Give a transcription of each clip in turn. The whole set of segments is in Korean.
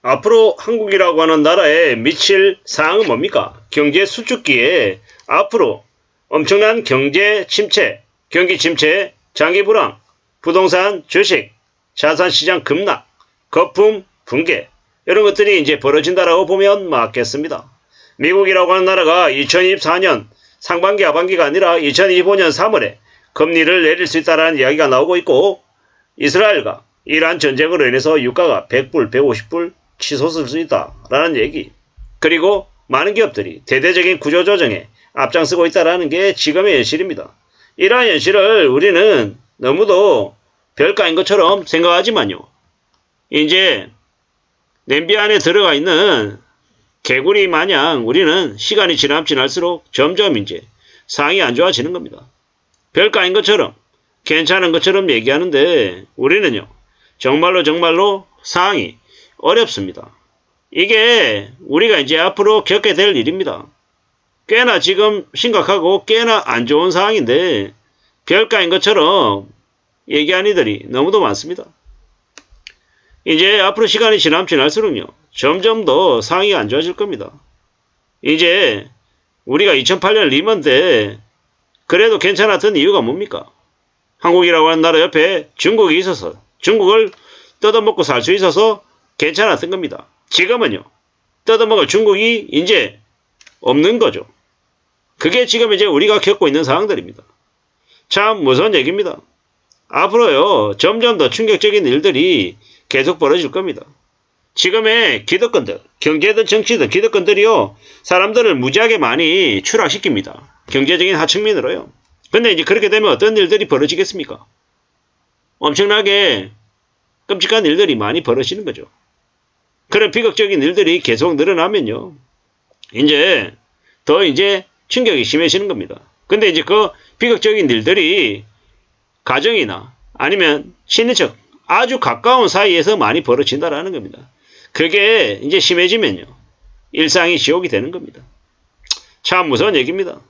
앞으로 한국이라고 하는 나라에 미칠 사항은 뭡니까? 경제 수축기에 앞으로 엄청난 경제 침체, 경기 침체, 장기 불황, 부동산, 주식, 자산시장 급락, 거품 붕괴 이런 것들이 이제 벌어진다라고 보면 맞겠습니다. 미국이라고 하는 나라가 2024년 상반기 하반기가 아니라 2025년 3월에 금리를 내릴 수 있다는 이야기가 나오고 있고, 이스라엘과 이란 전쟁으로 인해서 유가가 100불, 150불 치솟을 수 있다라는 얘기. 그리고 많은 기업들이 대대적인 구조조정에 앞장서고 있다는 게 지금의 현실입니다. 이러한 현실을 우리는 너무도 별가인 것처럼 생각하지만요. 이제 냄비 안에 들어가 있는 개구리 마냥 우리는 시간이 지날수록 점점 이제 상황이 안 좋아지는 겁니다. 별가인 것처럼 괜찮은 것처럼 얘기하는데 우리는요. 정말로 상황이 어렵습니다. 이게 우리가 이제 앞으로 겪게 될 일입니다. 꽤나 지금 심각하고 꽤나 안 좋은 상황인데 별가인 것처럼 얘기하는 이들이 너무도 많습니다. 이제 앞으로 시간이 지날수록요. 점점 더 상황이 안 좋아질 겁니다. 이제 우리가 2008년 리먼 때 그래도 괜찮았던 이유가 뭡니까? 한국이라고 하는 나라 옆에 중국이 있어서 중국을 뜯어먹고 살 수 있어서 괜찮았던 겁니다. 지금은요. 뜯어먹을 중국이 이제 없는 거죠. 그게 지금 이제 우리가 겪고 있는 상황들입니다. 참 무서운 얘기입니다. 앞으로요. 점점 더 충격적인 일들이 계속 벌어질 겁니다. 지금의 기득권들, 경제든 정치든 기득권들이요. 사람들을 무지하게 많이 추락시킵니다. 경제적인 하층민으로요. 근데 이제 그렇게 되면 어떤 일들이 벌어지겠습니까? 엄청나게 끔찍한 일들이 많이 벌어지는 거죠. 그런 비극적인 일들이 계속 늘어나면요. 이제 더 이제 충격이 심해지는 겁니다. 근데 이제 그 비극적인 일들이 가정이나 아니면 친인척 아주 가까운 사이에서 많이 벌어진다라는 겁니다. 그게 이제 심해지면요. 일상이 지옥이 되는 겁니다. 참 무서운 얘기입니다.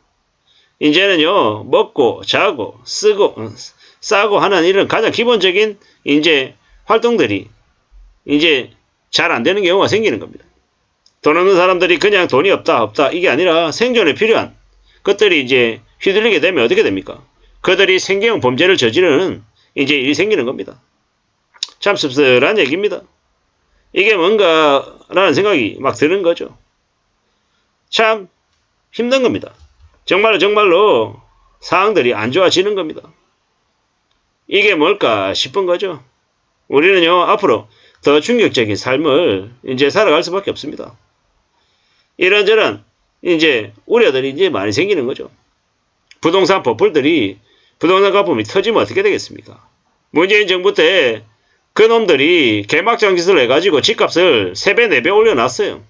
이제는요. 먹고 자고 쓰고 싸고 하는 이런 가장 기본적인 이제 활동들이 이제 잘 안 되는 경우가 생기는 겁니다. 돈 없는 사람들이 그냥 돈이 없다 이게 아니라 생존에 필요한 것들이 이제 휘둘리게 되면 어떻게 됩니까? 그들이 생계형 범죄를 저지르는 이제 일이 생기는 겁니다. 참 씁쓸한 얘기입니다. 이게 뭔가라는 생각이 막 드는 거죠. 참 힘든 겁니다. 정말로 상황들이 안 좋아지는 겁니다. 이게 뭘까 싶은 거죠. 우리는요, 앞으로 더 충격적인 삶을 이제 살아갈 수밖에 없습니다. 이런저런 이제 우려들이 이제 많이 생기는 거죠. 부동산 버블들이 부동산 거품이 터지면 어떻게 되겠습니까? 문재인 정부 때 그놈들이 개막장 짓을 해가지고 집값을 3배, 4배 올려놨어요.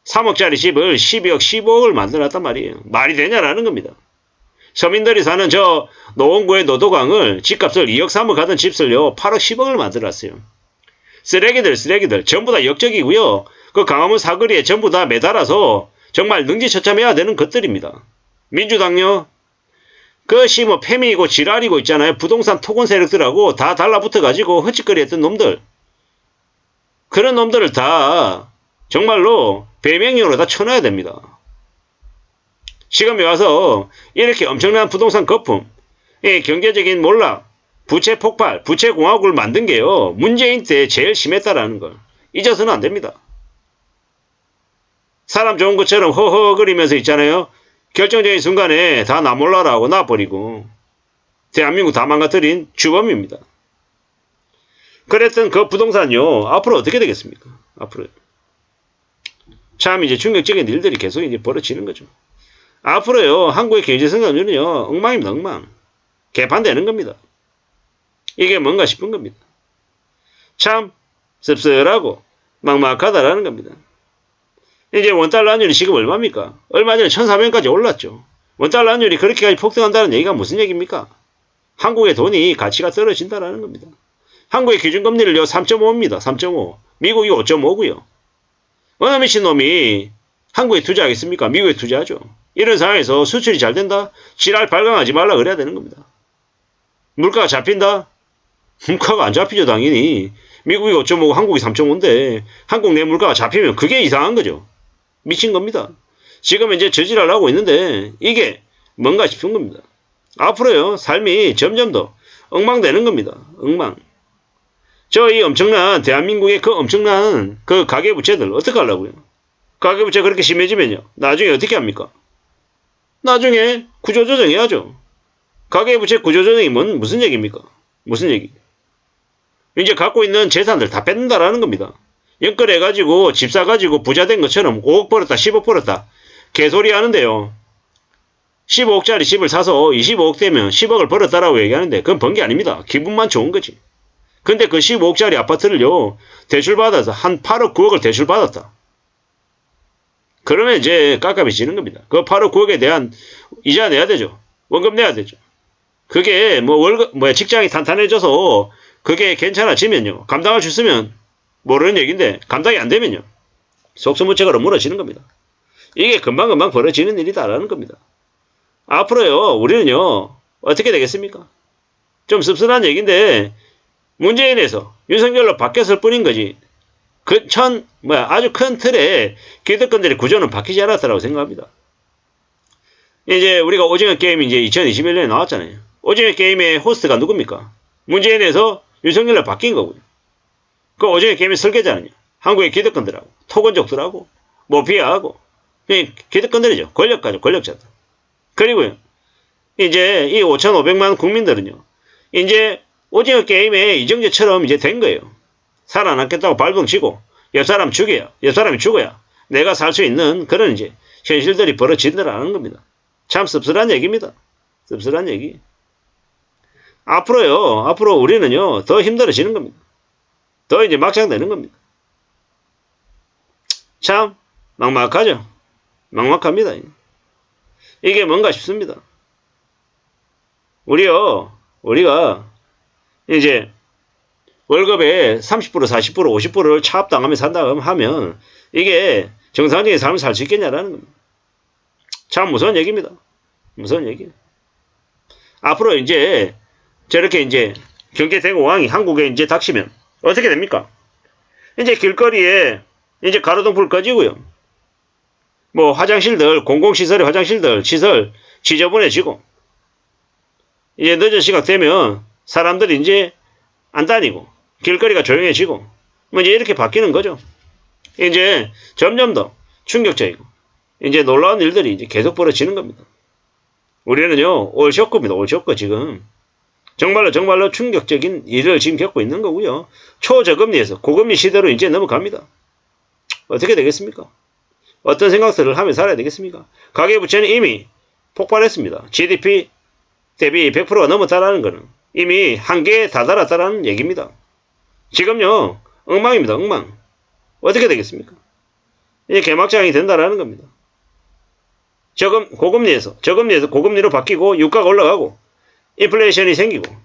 3억짜리 집을 12억, 15억을 만들어놨단 말이에요. 말이 되냐라는 겁니다. 서민들이 사는 저 노원구의 노도강을 집값을 2억, 3억 하던 집을요 8억, 10억을 만들어놨어요. 쓰레기들 전부 다 역적이고요. 그 강화문 사거리에 전부 다 매달아서 정말 능지처참해야 되는 것들입니다. 민주당요. 그것이 뭐 패미이고 지랄이고 있잖아요. 부동산 토건 세력들하고 다 달라붙어가지고 헛짓거리 했던 놈들. 그런 놈들을 다 정말로 배명용으로 다 쳐놔야 됩니다. 지금에 와서 이렇게 엄청난 부동산 거품, 경제적인 몰락, 부채 폭발, 부채 공화국을 만든 게요. 문재인 때 제일 심했다라는 걸 잊어서는 안 됩니다. 사람 좋은 것처럼 허허거리면서 있잖아요. 결정적인 순간에 다 나 몰라라고 놔버리고 대한민국 다 망가뜨린 주범입니다. 그랬던 그 부동산요. 앞으로 어떻게 되겠습니까? 앞으로 참 이제 충격적인 일들이 계속 이제 벌어지는 거죠. 앞으로요. 한국의 경제 성장률은요. 엉망입니다. 엉망. 개판되는 겁니다. 이게 뭔가 싶은 겁니다. 참 씁쓸하고 막막하다라는 겁니다. 이제 원달러 환율이 지금 얼마입니까? 얼마 전에 1,400원까지 올랐죠. 원달러 환율이 그렇게까지 폭등한다는 얘기가 무슨 얘기입니까? 한국의 돈이 가치가 떨어진다라는 겁니다. 한국의 기준금리를요 3.5입니다. 3.5. 미국이 5.5고요. 어느 미친놈이 한국에 투자하겠습니까? 미국에 투자하죠. 이런 상황에서 수출이 잘 된다? 지랄 발광하지 말라 그래야 되는 겁니다. 물가가 잡힌다? 물가가 안 잡히죠 당연히. 미국이 5.5고 한국이 3.5인데 한국 내 물가가 잡히면 그게 이상한 거죠. 미친 겁니다. 지금 이제 저지랄 하고 있는데 이게 뭔가 싶은 겁니다. 앞으로요 삶이 점점 더 엉망되는 겁니다. 엉망. 저 이 엄청난 대한민국의 그 엄청난 그 가계부채들 어떻게 하려고요? 가계부채 그렇게 심해지면요 나중에 어떻게 합니까? 나중에 구조조정 해야죠. 가계부채 구조조정이 무슨 얘기입니까? 무슨 얘기? 이제 갖고 있는 재산들 다 뺏는다라는 겁니다. 연끌해가지고 집 사가지고 부자 된 것처럼 5억 벌었다 10억 벌었다 개소리 하는데요. 15억짜리 집을 사서 25억 되면 10억을 벌었다라고 얘기하는데 그건 번 게 아닙니다. 기분만 좋은 거지. 근데 그 15억짜리 아파트를요 대출받아서 한 8억 9억을 대출받았다. 그러면 이제 깝깝해지는 겁니다. 그 8억 9억에 대한 이자 내야 되죠. 원금 내야 되죠. 그게 뭐 직장이 탄탄해져서 그게 괜찮아지면요. 감당할 수 있으면 모르는 얘기인데 감당이 안 되면요. 속수무책으로 무너지는 겁니다. 이게 금방금방 벌어지는 일이다라는 겁니다. 앞으로요. 우리는요. 어떻게 되겠습니까? 좀 씁쓸한 얘기인데 문재인에서 윤석열로 바뀌었을 뿐인 거지. 아주 큰 틀의 기득권들의 구조는 바뀌지 않았다고 생각합니다. 이제 우리가 오징어 게임이 이제 2021년에 나왔잖아요. 오징어 게임의 호스트가 누굽니까? 문재인에서 윤석열로 바뀐 거고요. 그 오징어 게임의 설계자는요. 한국의 기득권들하고, 토건족들하고, 모피아하고, 기득권들이죠. 권력가죠. 권력자들. 그리고요. 이제 이 5,500만 국민들은요. 이제 오징어 게임의 이정재처럼 이제 된 거예요. 살아남겠다고 발벙치고 옆 사람이 죽어야 내가 살 수 있는 그런 이제 현실들이 벌어진다라는 겁니다. 참 씁쓸한 얘기입니다. 씁쓸한 얘기. 앞으로 우리는요 더 힘들어지는 겁니다. 더 이제 막상 되는 겁니다. 참 막막하죠. 막막합니다. 이게 뭔가 싶습니다. 우리가 이제 월급의 30% 40% 50%를 차압당하며 산다 하면 이게 정상적인 삶을 살 수 있겠냐라는 겁니다. 참 무서운 얘기입니다. 무서운 얘기. 앞으로 이제 저렇게 이제 경계대공황이 한국에 이제 닥치면 어떻게 됩니까? 이제 길거리에 이제 가로등불 꺼지고요. 뭐 화장실들 공공시설의 화장실들 시설 지저분해지고 이제 늦은 시각 되면 사람들이 이제 안 다니고 길거리가 조용해지고 뭐 이제 이렇게 바뀌는 거죠. 이제 점점 더 충격적이고 이제 놀라운 일들이 이제 계속 벌어지는 겁니다. 우리는요 올 쇼크입니다. 올 쇼크 지금 정말로 충격적인 일을 지금 겪고 있는 거고요. 초저금리에서 고금리 시대로 이제 넘어갑니다. 어떻게 되겠습니까? 어떤 생각들을 하며 살아야 되겠습니까? 가계부채는 이미 폭발했습니다. GDP 대비 100%가 넘었다라는 것은 이미 한계에 다다랐다라는 얘기입니다. 지금요 엉망입니다. 엉망. 어떻게 되겠습니까? 이제 개막장이 된다라는 겁니다. 고금리에서 고금리로 바뀌고 유가가 올라가고 인플레이션이 생기고